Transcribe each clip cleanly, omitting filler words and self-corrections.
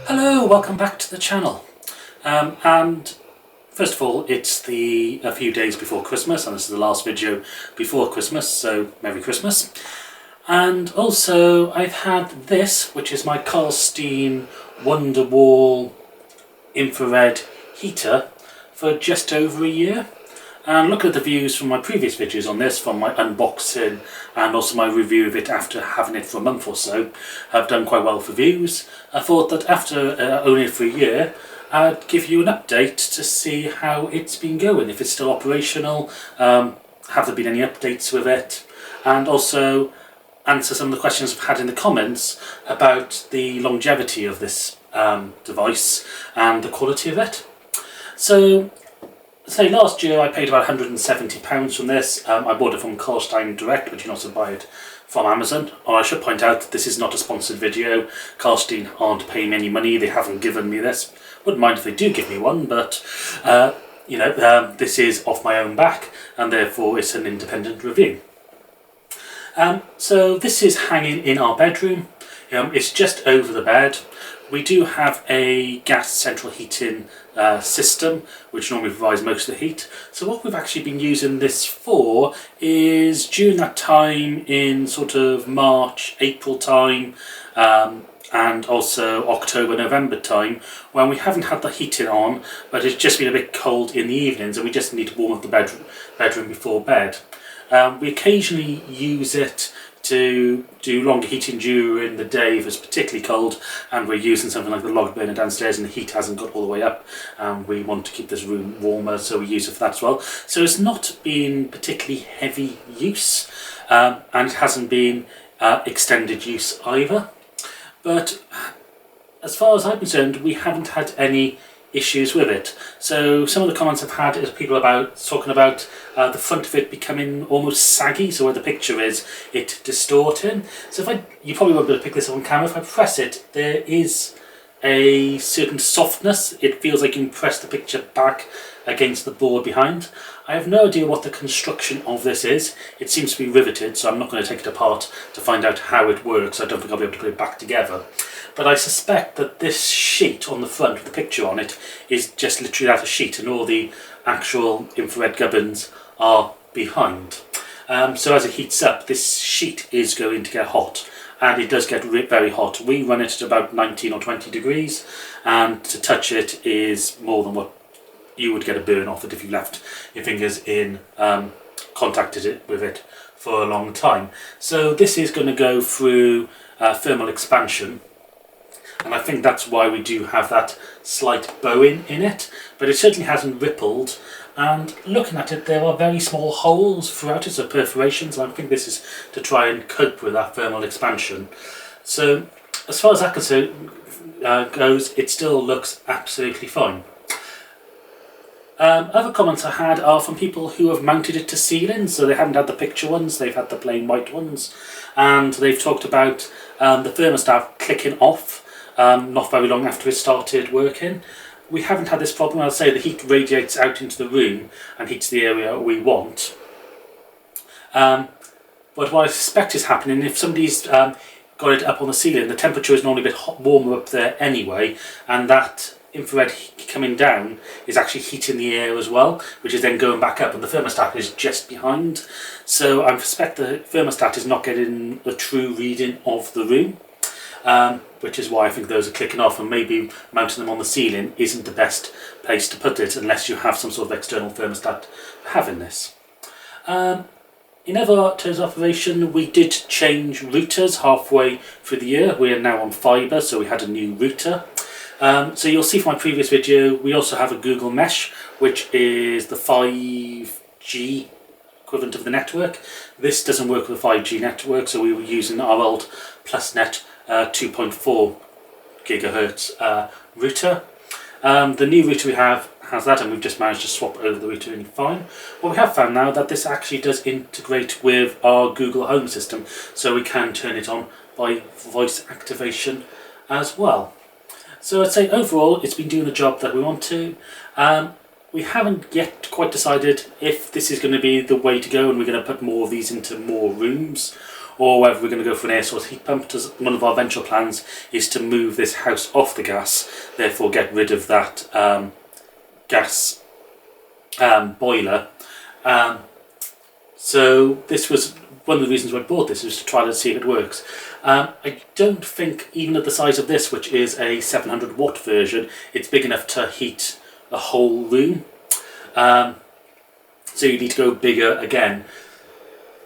Hello, welcome back to the channel. And first of all, it's a few days before Christmas, and this is the last video before Christmas, so Merry Christmas. And also, I've had this, which is my Klarstein Wonderwall infrared heater for just over a year. And look at the views from my previous videos on this, from my unboxing and also my review of it after having it for a month or so, have done quite well for views. I thought that after owning it for a year, I'd give you an update to see how it's been going, if it's still operational, have there been any updates with it, and also answer some of the questions I've had in the comments about the longevity of this device and the quality of it. So, say last year I paid about £170 from this. I bought it from Klarstein direct, but you can also buy it from Amazon. Or I should point out that this is not a sponsored video. Klarstein aren't paying me any money, they haven't given me this. Wouldn't mind if they do give me one, but this is off my own back, and therefore it's an independent review. So this is hanging in our bedroom. It's just over the bed. We do have a gas central heating system which normally provides most of the heat. So what we've actually been using this for is during that time in sort of March, April time, and also October, November time, when we haven't had the heating on, but it's just been a bit cold in the evenings and we just need to warm up the bedroom before bed. We occasionally use it to do longer heating during the day if it's particularly cold and we're using something like the log burner downstairs and the heat hasn't got all the way up, and we want to keep this room warmer, so we use it for that as well. So it's not been particularly heavy use, and it hasn't been extended use either. But as far as I'm concerned, we haven't had any issues with it. So some of the comments I've had is people talking about the front of it becoming almost saggy, so where the picture is, it distorting. So you probably won't be able to pick this up on camera. If I press it, there is a certain softness. It feels like you can press the picture back against the board behind. I have no idea what the construction of this is. It seems to be riveted, so I'm not going to take it apart to find out how it works. I don't think I'll be able to put it back together. But I suspect that this sheet on the front with the picture on it is just literally that, a sheet, and all the actual infrared gubbins are behind. So as it heats up, this sheet is going to get hot, and it does get very hot. We run it at about 19 or 20 degrees, and to touch it is more than what you would get a burn off it if you left your fingers in, contacted it with it for a long time. So this is going to go through thermal expansion, and I think that's why we do have that slight bowing in it, but it certainly hasn't rippled. And looking at it, there are very small holes throughout it, so perforations, and I think this is to try and cope with that thermal expansion. So as far as that goes, it still looks absolutely fine. Other comments I had are from people who have mounted it to ceilings, so they haven't had the picture ones, they've had the plain white ones, and they've talked about the thermostat clicking off not very long after it started working. We haven't had this problem. I'll say the heat radiates out into the room and heats the area we want. But what I suspect is happening, if somebody's got it up on the ceiling, the temperature is normally a bit warmer up there anyway, and that infrared heat coming down is actually heating the air as well, which is then going back up, and the thermostat is just behind. So I suspect the thermostat is not getting the true reading of the room, which is why I think those are clicking off, and maybe mounting them on the ceiling isn't the best place to put it unless you have some sort of external thermostat having this. In other terms of operation, we did change routers halfway through the year. We are now on fibre, so we had a new router. So you'll see from my previous video, we also have a Google Mesh, which is the 5G equivalent of the network. This doesn't work with a 5G network, so we were using our old PlusNet 2.4 gigahertz router. The new router we have has that, and we've just managed to swap over the router in fine. What we have found now that this actually does integrate with our Google Home system, so we can turn it on by voice activation as well. So I'd say overall it's been doing the job that we want to. We haven't yet quite decided if this is going to be the way to go and we're going to put more of these into more rooms, or whether we're going to go for an air source heat pump. As one of our eventual plans is to move this house off the gas, therefore get rid of that gas boiler. So this was one of the reasons why I bought this, is to try to see if it works. I don't think, even at the size of this, which is a 700 watt version, it's big enough to heat a whole room. So you need to go bigger again.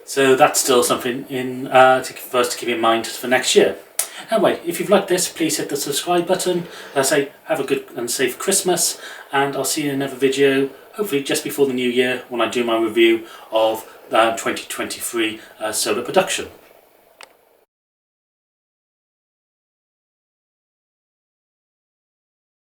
So that's still something for us to keep in mind for next year. Anyway, if you've liked this, please hit the subscribe button. As I say, have a good and safe Christmas, and I'll see you in another video, hopefully just before the new year, when I do my review of 2023 solar production.